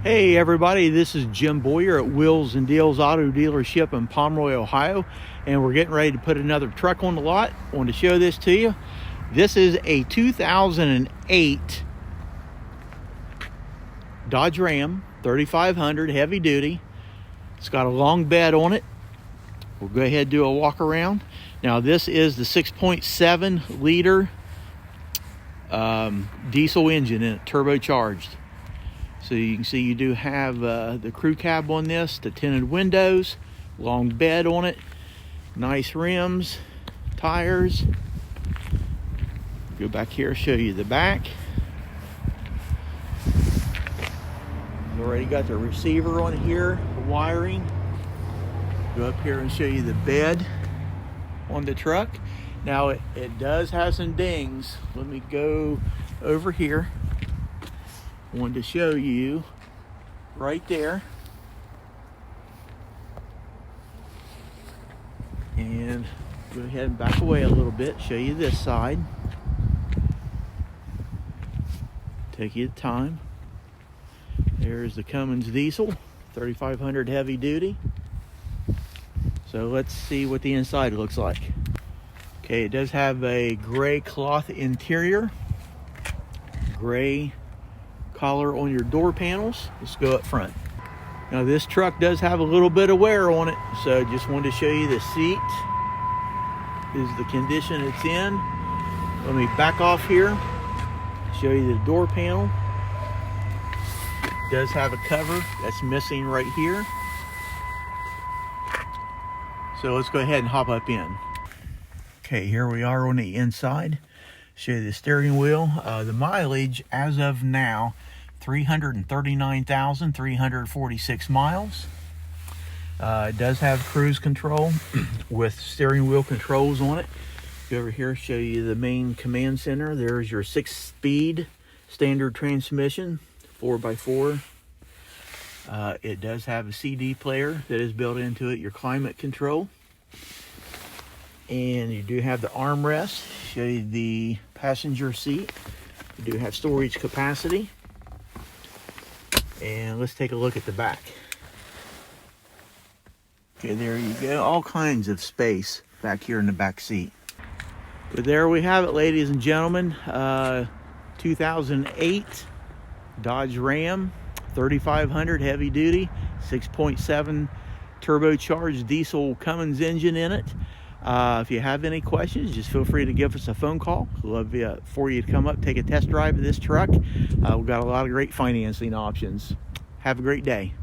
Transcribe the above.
Hey everybody, this is Jim Boyer at Wheels and Deals Auto Dealership in Pomeroy, Ohio, and we're getting ready to put another truck on the lot. I want to show this to you. This is a 2008 Dodge Ram 3500 heavy duty. It's got a long bed on it. We'll go ahead and do a walk around. Now this is the 6.7 liter diesel engine in it, turbocharged. So you can see you do have the crew cab on this, the tinted windows, long bed on it, nice rims, tires. Go back here, show you the back. Already got the receiver on here, the wiring. Go up here and show you the bed on the truck. Now it does have some dings. Let me go over here. I wanted to show you right there. And go ahead and back away a little bit, show you this side. Take you time. There's the Cummins diesel, 3500 heavy duty. So let's see what the inside looks like. Okay, it does have a gray cloth interior, gray collar on your door panels. Let's go up front. Now this truck does have a little bit of wear on it, so just wanted to show you the seat. This is the condition it's in. Let me back off here, show you the door panel. It does have a cover that's missing right here. So let's go ahead and hop up in. Okay, here we are on the inside. Show you the steering wheel. The mileage as of now, 339,346 miles. It does have cruise control with steering wheel controls on it. Go over here, show you the main command center. There's your 6-speed standard transmission, 4x4. It does have a CD player that is built into it, your climate control. And you do have the armrest. Show you the passenger seat. You do have storage capacity. And let's take a look at the back. Okay, there you go. All kinds of space back here in the back seat. But there we have it, ladies and gentlemen. 2008 Dodge Ram 3500 heavy duty, 6.7 turbocharged diesel Cummins engine in it. If you have any questions, just feel free to give us a phone call. Love for you to come up, take a test drive of this truck. We've got a lot of great financing options. Have a great day.